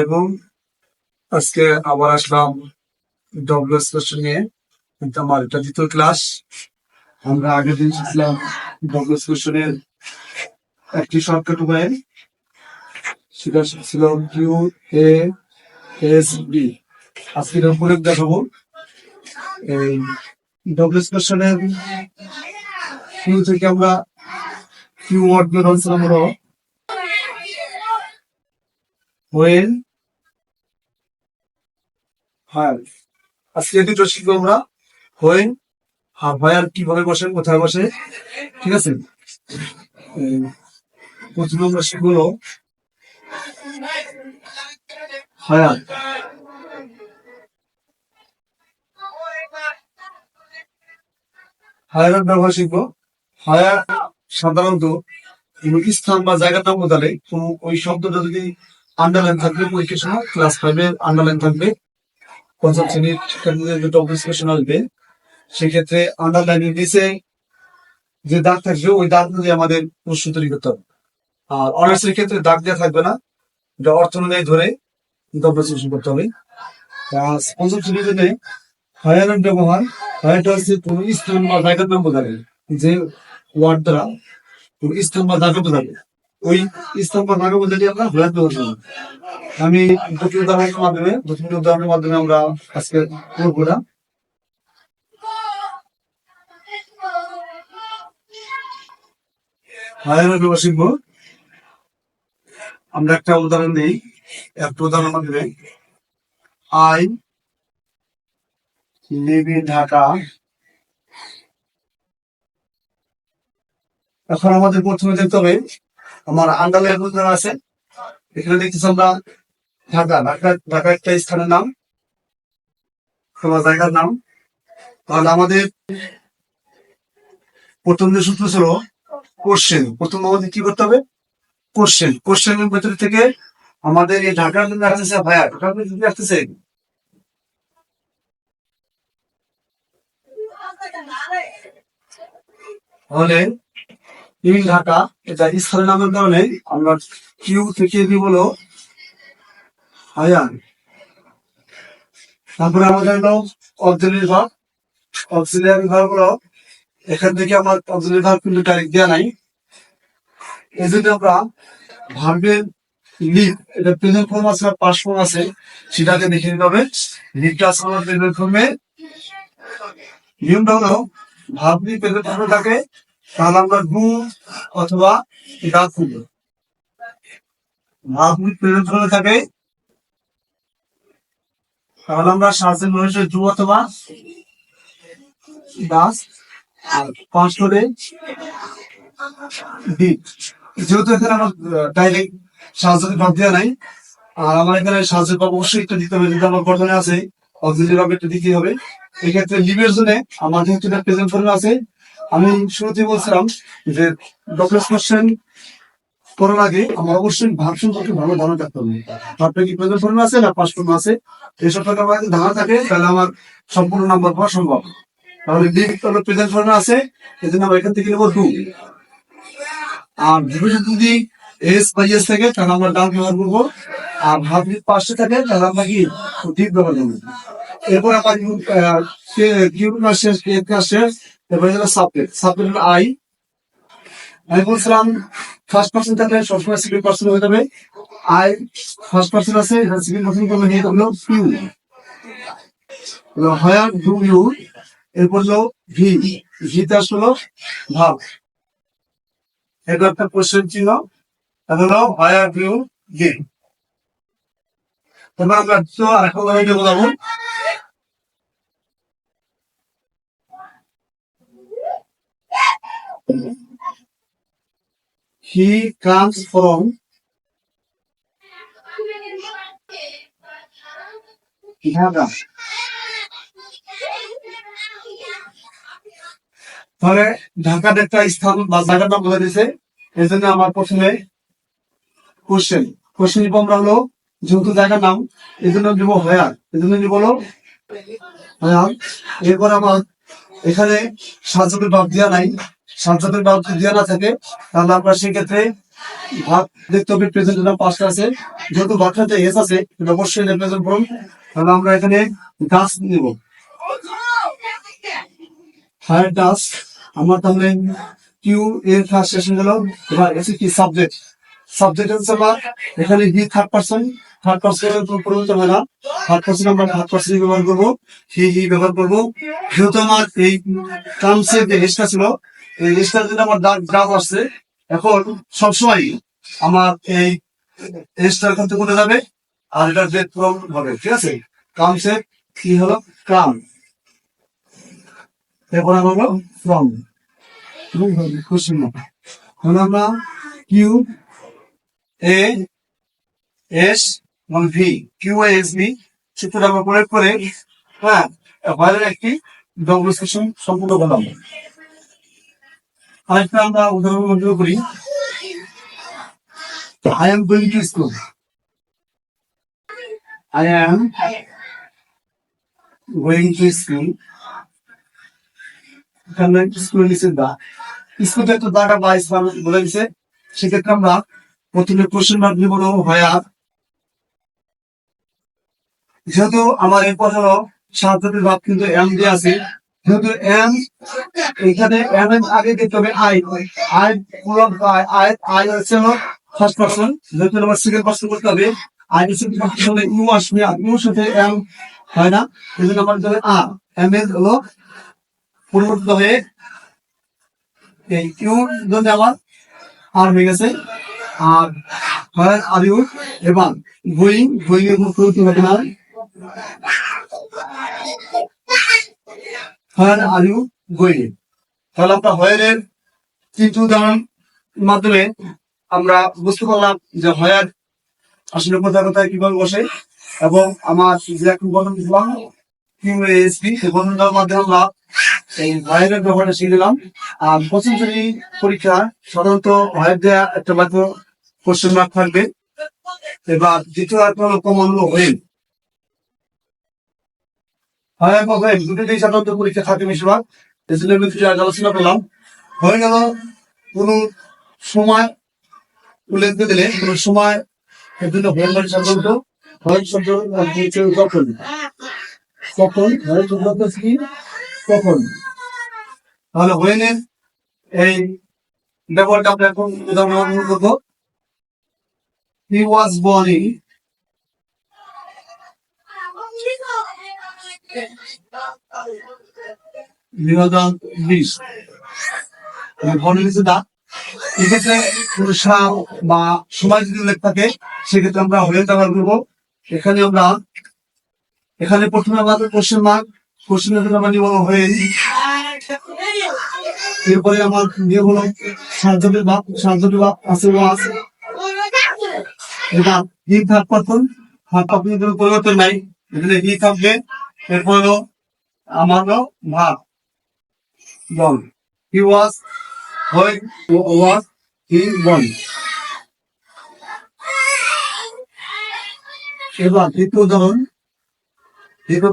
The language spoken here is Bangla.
এবং আজকে আবার আসলাম ডব্লিউএস কোশ্চেন নিয়ে। কিন্তু আমার এটা দ্বিতীয় ক্লাস। আমরা আগের দিন শিখলাম ডব্লিউএস কোশ্চেনের একটি শর্টকাট উপায়ে, সেটা ছিল কিউ এ এস বি। আজকে এর প্রয়োগ দেখাবো। এই ডব্লিউএস কোশ্চেনের কিউ থেকে আমরা কিউ ওয়ার্ড বের হচ্ছিলাম হলো হোয়েন হায়ার। আজকে দুটো শিখবো আমরা, হোয়েন আর হায়ার কিভাবে বসে, কোথায় বসে। ঠিক আছে, প্রথমে আমরা শিখবো হায়ার। হায়ার ব্যবহার শিখবো। হায়ার সাধারণত স্থান বা জায়গার নাম বোঝালে ওই শব্দটা যদি আন্ডারলাইন থাকবে, পরীক্ষার সময় ক্লাস 5 এর আন্ডারলাইন থাকবে, পঞ্চম শ্রেণীর শিক্ষার্থীদের যে টপিক কোশ্চেন আসবে, সেক্ষেত্রে আন্ডারলাইনের নিচে যে দাগ থাকবে ওই দাগ দিয়ে আমাদের প্রশ্ন তৈরি করতে হবে। আর অনার্সের ক্ষেত্রে দাগ দেওয়া থাকবে না, এটা অর্থ অনুযায়ী ধরে বিশ্লেষণ করতে হবে। পঞ্চম শ্রেণীর জন্য হায়ারের ব্যবহার, হায়ারটা হচ্ছে কোন স্থান বা জায়গার নাম বোঝাবে। যে ওয়ার্ড দ্বারা কোন স্থান বা জায়গা বোঝাবে, ওই স্থান বা জায়গা বোঝালে আমরা হায়ার ব্যবহার করবো। আমি দুটি উদাহরণের মাধ্যমে আমরা আজকে করবো না। হায়ারের ব্যবহার শিখবো। আমরা একটা উদাহরণ দিই, একটা উদাহরণের মাধ্যমে। I live in Dhaka. এখন আমাদের প্রথমে দেখতে হবে আমার আন্ডারলাইন আছে, এখানে দেখতেছি আমরা ঢাকা। ঢাকা একটা স্থানের নাম, তোমার জায়গার নাম। তাহলে আমাদের প্রথম যে সূত্র ছিল কোশ্চেন, প্রথম আমাদের কি করতে হবে? কোশ্চেনের ভেতর থেকে আমাদের এই ঢাকার জন্য আসতেছে ভাইয়া, ঢাকার জন্য আসতেছে তাহলে ইন ঢাকা, এটা স্থানের নামের কারণে আমরা কিউ থেকে দিব হলো হায়ার। তারপরে আমাদের হলো অক্সিলিয়ারি ভার্ব। অক্সিলিয়ারি ভার্ব হলো, এখান থেকে আমার অক্সিলিয়ারি ভার্ব কিন্তু ডাইরেক্ট দেওয়া নাই, এই জন্য আমরা ভার্বের লিভ, এটা প্রেজেন্ট ফর্ম আছে আর পাস্ট ফর্ম আছে, সেটাকে দেখে নিতে হবে। লিভটা আছে আমার প্রেজেন্ট ফর্মে। নিয়মটা হলো ভার্ব যদি প্রেজেন্ট ফর্মে থাকে তাহলে আমরা ডু অথবা ডাক করবো। ভার্ব যদি প্রেজেন্ট ফর্মে থাকে তাহলে আমরা সার্চের মধ্যে ডু অথবা ডাস, আর পাস্ট হলে ডিড। যেহেতু এখানে আমার ডাইরেক্ট সাহায্যের ভাব দেওয়া নাই, আর আমার এখানে সাহায্যের ভাব অবশ্যই একটা দিতে হবে, যেটা আমার বর্তমানে আছে অক্সিলিয়ারি ভাব একটা দিতে হবে। এক্ষেত্রে লিভের জন্য আমার যেহেতু প্রেজেন্ট ফর্মে আছে, আমি শুরুতেই বলছিলাম যে ডব্লিউএস কোশ্চেন করার আগে আমার অবশ্যই ভাব সম্পর্কে ভালো ধারণা থাকতে হবে। ভাবটা কি প্রেজেন্ট ফর্মে আছে না পাস্ট ফর্মে আছে, এই সম্পর্কে আমার ধারণা থাকে, তাহলে আমার সম্পূর্ণ নাম্বার পাওয়া সম্ভব। তাহলে লিভ হলো প্রেজেন্ট ফর্মে আছে, এই জন্য আমরা এখান থেকে নেবো টু। আর ভবিষ্যৎ যদি এস বা ইয়েস থাকে তাহলে আমরা ডান ব্যবহার করবো, আর ভাব যদি পাশে থাকে তাহলে আমরা কি ডিপ ব্যবহার করবো। এরপর আমার এরপরে হলো সাবজেক্ট। সাবজেক্ট হলো আই। আমি বলছিলাম ফার্স্ট পার্সন থাকলে সবসময় সেকেন্ড পার্সন হয়ে যাবে। আই ফার্স্ট পার্সন আছে, সেকেন্ড পার্সন করলে নিয়ে হলো ইউ। Higher do you. এরপর হলো ভি, ভিতে আসলো ভাব। এটা একটা কোশ্চেন চিহ্ন, হলো হায়ার ডু ইউ গিভ। এবার আমরা আরেকটা উদাহরণ বলবো। He comes from Dhaka. তাহলে ঢাকার একটা স্থান বা জায়গার নাম বলে দিয়েছে, এই জন্য আমার প্রথমে কোশ্চেন নিব আমরা হলো, যেহেতু জায়গার নাম এই জন্য নিব হায়ার, এই জন্য নিব হলো হায়ার। এরপর আমার এখানে সাহায্যের ভাব দেওয়া নাই, সাহায্যের ভাব যদি দেওয়া না থাকে তাহলে আমরা সেক্ষেত্রে ভাগ দেখতে হবে প্রেজেন্ট নাম পাঁচটা আছে, যেহেতু বাচ্চাতে এস আছে এটা অবশ্যই প্রেজেন্ট ফর্ম। তাহলে আমরা এখানে গাছ নিব, হায়ার টাস্ক আমার তাহলে কিউ এর ফার্স্ট সেশন গেল। এবার এসে কি সাবজেক্ট, সাবজেক্ট হচ্ছে আমার এখানে হি থার্ড পার্সন, থার্ড পার্সনের পরিবর্তন হয় না, থার্ড পার্সন আমরা থার্ড পার্সন ব্যবহার করবো, হি ব্যবহার করবো। যেহেতু আমার এই টার্মসের যে এসটা ছিল, এই এসটার জন্য আমার দাগ আসছে, এখন সবসময় আমার এই এসটার ক্ষেত্রে কোথায় যাবে আর এটা জেড ফর্ম হবে, ঠিক আছে। কামসের কি হলো কাম, এরপর আমরা হলো ফ্রম, কোশ্চেন মার্ক। তাহলে আমরা কিউ এ এস এবং V, Q A S V সূত্রটা আমরা প্রয়োগ করে, হ্যাঁ, বাইরের একটি ডবল সেকশন সম্পূর্ণ করলাম। আরেকটা আমরা উদাহরণ মধ্যে করি, I am going to school. I am going to school. এখানে স্কুলে নিচে দা, স্কুল একটা দাটা বা ইসলাম বলে দিছে, সেক্ষেত্রে আমরা প্রথমে কোশ্চেন মার্ক দিব ভাইয়া। যেহেতু আমার এরপর হলো সাহায্যের ভাব কিন্তু এম দিয়ে আছে, যেহেতু এম এখানে এম এর আগে দিতে হবে আই, আই পুরো আই হচ্ছে হলো ফার্স্ট পার্সন, যেহেতু আমার সেকেন্ড পার্সন করতে হবে, আই সেকেন্ড পার্সন হলে ইউ আসবে, আর ইউর সাথে এম হয় না, এই জন্য আমার দিতে আর এম এর হলো পরিবর্তিত হয়ে এই ইউর জন্য আমার আর হয়ে গেছে আর হয় আর ইউ। এবার গোয়িং, গোয়িং এর পরিবর্তন হবে না, হয় আর ইউ গোয়িং। তাহলে আমরা হয়ের তিনটি উদাহরণ মাধ্যমে আমরা বুঝতে পারলাম যে হয়ার আসলে কোথায় কোথায় কিভাবে বসে, এবং আমার যে এখন গঠন দিলাম কিউএসপি, এই গঠন দেওয়ার মাধ্যমে আমরা এই হয়ের ব্যবহারটা শিখে দিলাম। আর প্রথম শ্রেণী পরীক্ষা সাধারণত হয়ের দেওয়া একটা মাত্র কোশ্চেন মার্ক থাকবে। এবার দ্বিতীয় আর হলো কমন হলো হয়েল, হয় এবং হয়েল দুটোতেই সাধারণত পরীক্ষা থাকে বেশিরভাগ, এই জন্য আমি দুটো আলোচনা করলাম। হয়ে গেল কোন সময় উল্লেখ দিলে কোন সময় এর জন্য হয়ে গেল সাধারণত হয় শব্দ কখন, কখন হয় শব্দ কি কখন। তাহলে হোয়েনের এই ব্যবহারটা আমরা এখন উদাহরণ করবো। হি ওয়াজ বর্ন ইন, এক্ষেত্রে কোন সাল বা সময় যদি উল্লেখ থাকে সেক্ষেত্রে আমরা হয়ে ব্যবহার করবো। এখানে আমরা এখানে প্রথমে আমাদের কোশ্চেন মার্ক, কোশ্চেন আমরা নিব হয়ে, এরপরে আমার নিয়ে হলো সাহায্যের ভাব, সাহায্যের ভাব আছে ওয়াজ। এটা হি থার্ড পারসন, থার্ড পারসনের কোনো পরিবর্তন নাই, এখানে হি থাকবে। এরপর হলো আমার হলো ভাব বল, হি ওয়াজ, হয় ওয়াজ হি বল। এবার দ্বিতীয় উদাহরণ, দ্বিতীয়